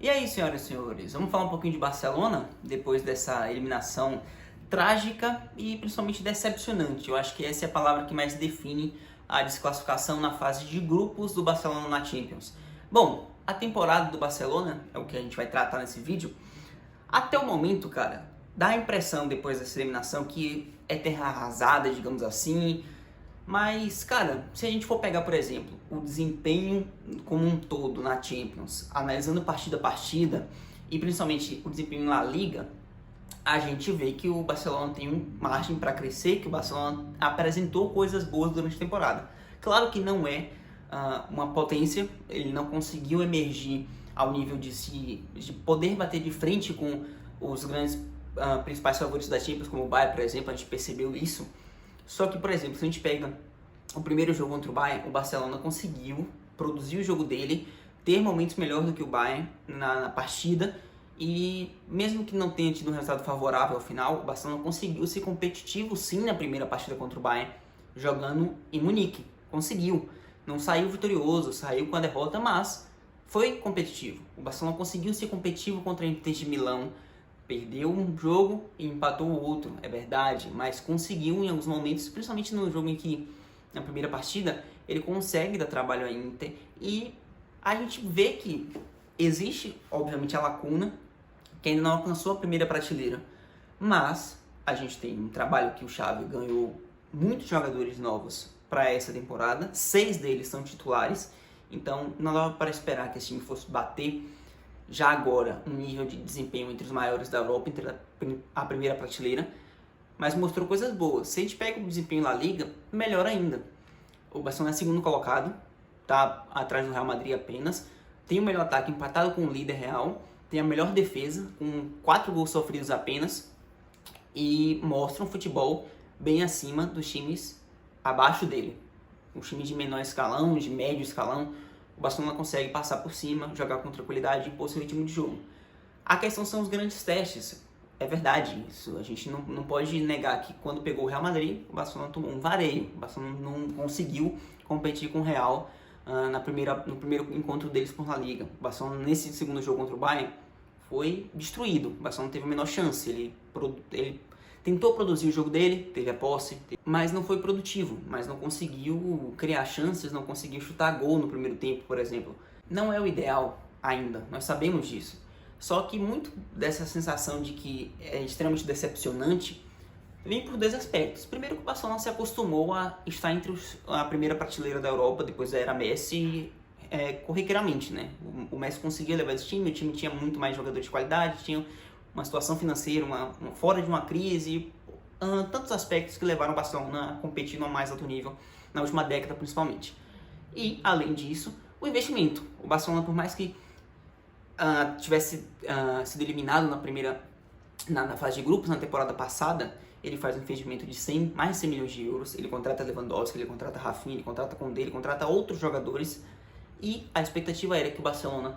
E aí, senhoras e senhores, vamos falar um pouquinho de Barcelona depois dessa eliminação trágica e principalmente decepcionante. Eu acho que essa é a palavra que mais define a desclassificação na fase de grupos do Barcelona na Champions. Bom, a temporada do Barcelona é o que a gente vai tratar nesse vídeo. Até o momento, cara, dá a impressão depois dessa eliminação que é terra arrasada, digamos assim. Mas, cara, se a gente for pegar, por exemplo, o desempenho como um todo na Champions, analisando partida a partida, e principalmente o desempenho na Liga, a gente vê que o Barcelona tem margem para crescer, que o Barcelona apresentou coisas boas durante a temporada. Claro que não é uma potência, ele não conseguiu emergir ao nível de poder bater de frente com os grandes principais favoritos da Champions, como o Bayern, por exemplo, a gente percebeu isso. Só que, por exemplo, se a gente pega o primeiro jogo contra o Bayern, o Barcelona conseguiu produzir o jogo dele, ter momentos melhores do que o Bayern na partida, e mesmo que não tenha tido um resultado favorável ao final, o Barcelona conseguiu ser competitivo sim na primeira partida contra o Bayern, jogando em Munique. Conseguiu. Não saiu vitorioso, saiu com a derrota, mas foi competitivo. O Barcelona conseguiu ser competitivo contra a Inter de Milão. Perdeu um jogo e empatou o outro, é verdade, mas conseguiu em alguns momentos, principalmente no jogo em que, na primeira partida, ele consegue dar trabalho à Inter, e a gente vê que existe, obviamente, a lacuna, que ainda não alcançou a primeira prateleira, mas a gente tem um trabalho que o Xavi ganhou muitos jogadores novos para essa temporada, 6 deles são titulares, então não dava para esperar que esse time fosse bater já agora um nível de desempenho entre os maiores da Europa, entre a primeira prateleira, mas mostrou coisas boas. Se a gente pega o desempenho na Liga, melhor ainda. O Barcelona é segundo colocado, tá atrás do Real Madrid apenas, tem o melhor ataque empatado com o líder Real, tem a melhor defesa, com 4 gols sofridos apenas, e mostra um futebol bem acima dos times abaixo dele. Os times de menor escalão, de médio escalão, o Barcelona consegue passar por cima, jogar com tranquilidade e impor seu ritmo de jogo. A questão são os grandes testes. É verdade isso. A gente não pode negar que quando pegou o Real Madrid, o Barcelona tomou um vareio. O Barcelona não conseguiu competir com o Real no primeiro encontro deles por La Liga. O Barcelona, nesse segundo jogo contra o Bayern, foi destruído. O Barcelona teve a menor chance. Ele tentou produzir o jogo dele, teve a posse, mas não foi produtivo, mas não conseguiu criar chances, não conseguiu chutar gol no primeiro tempo, por exemplo. Não é o ideal ainda, nós sabemos disso. Só que muito dessa sensação de que é extremamente decepcionante vem por 2 aspectos. Primeiro, que o Barcelona se acostumou a estar entre a primeira prateleira da Europa, depois era Messi, corriqueiramente, né? O Messi conseguia levar esse time, o time tinha muito mais jogadores de qualidade, tinha uma situação financeira, fora de uma crise, tantos aspectos que levaram o Barcelona a competir no mais alto nível na última década principalmente. E, além disso, o investimento. O Barcelona, por mais que tivesse sido eliminado na fase de grupos na temporada passada, ele faz um investimento de mais de 100 milhões de euros, ele contrata Lewandowski, ele contrata Rafinha, ele contrata Koundé, ele contrata outros jogadores, e a expectativa era que o Barcelona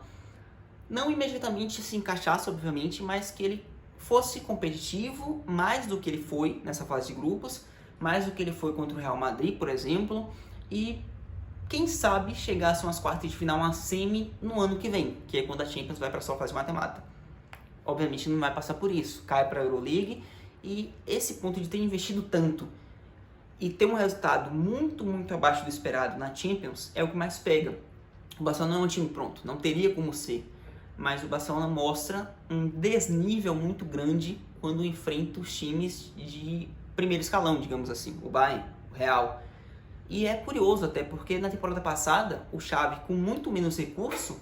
não imediatamente se encaixasse, obviamente, mas que ele fosse competitivo mais do que ele foi nessa fase de grupos, mais do que ele foi contra o Real Madrid, por exemplo, e quem sabe chegasse umas quartas de final, uma semi no ano que vem, que é quando a Champions vai para a sua fase mata-mata. Obviamente não vai passar por isso, cai para a Euroleague, e esse ponto de ter investido tanto e ter um resultado muito, muito abaixo do esperado na Champions é o que mais pega. O Barcelona não é um time pronto, não teria como ser, mas o Barcelona mostra um desnível muito grande quando enfrenta os times de primeiro escalão, digamos assim, o Bayern, o Real. E é curioso até porque na temporada passada, o Xavi, com muito menos recurso,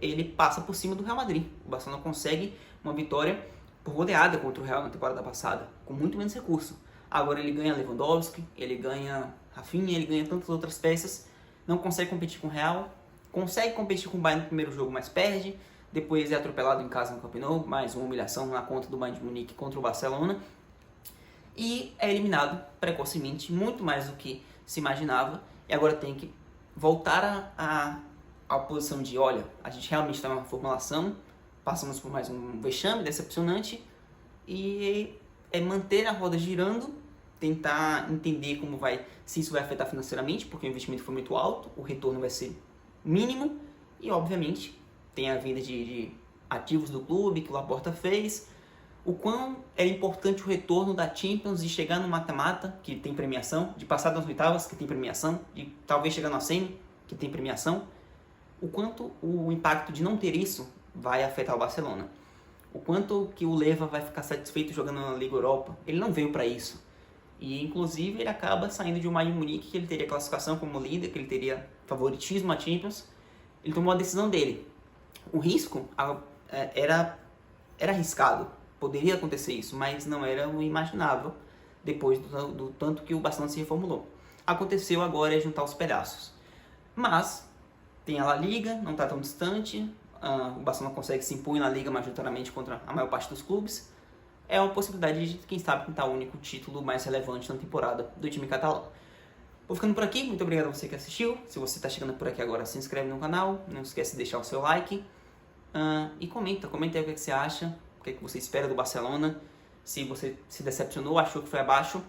ele passa por cima do Real Madrid. O Barcelona consegue uma vitória por goleada contra o Real na temporada passada, com muito menos recurso. Agora ele ganha Lewandowski, ele ganha Rafinha, ele ganha tantas outras peças, não consegue competir com o Real, consegue competir com o Bayern no primeiro jogo, mas perde. Depois é atropelado em casa no Camp Nou, mais uma humilhação na conta do Bayern de Munique contra o Barcelona. E é eliminado precocemente, muito mais do que se imaginava. E agora tem que voltar à posição de, olha, a gente realmente está numa formulação, passamos por mais um vexame decepcionante, e é manter a roda girando, tentar entender se isso vai afetar financeiramente, porque o investimento foi muito alto, o retorno vai ser mínimo, e obviamente tem a vinda de ativos do clube, que o Laporta fez, o quão era importante o retorno da Champions, de chegar no mata-mata, que tem premiação, de passar das oitavas, que tem premiação, de talvez chegar na semi, que tem premiação, o quanto o impacto de não ter isso vai afetar o Barcelona. O quanto que o Leva vai ficar satisfeito jogando na Liga Europa. Ele não veio para isso. E, inclusive, ele acaba saindo de um Bayern de Munique, que ele teria classificação como líder, que ele teria favoritismo à Champions. Ele tomou a decisão dele. O risco era arriscado. Poderia acontecer isso, mas não era o imaginável depois do tanto que o Barcelona se reformulou. Aconteceu agora é juntar os pedaços. Mas tem a La Liga, não está tão distante. O Barcelona consegue se impor na Liga majoritariamente contra a maior parte dos clubes. É uma possibilidade de, quem sabe, tentar o único título mais relevante na temporada do time catalão. Vou ficando por aqui, muito obrigado a você que assistiu. Se você está chegando por aqui agora, se inscreve no canal, não esquece de deixar o seu like. E comenta aí o que você acha, o que você espera do Barcelona, se você se decepcionou, achou que foi abaixo.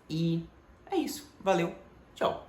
E é isso, valeu, tchau!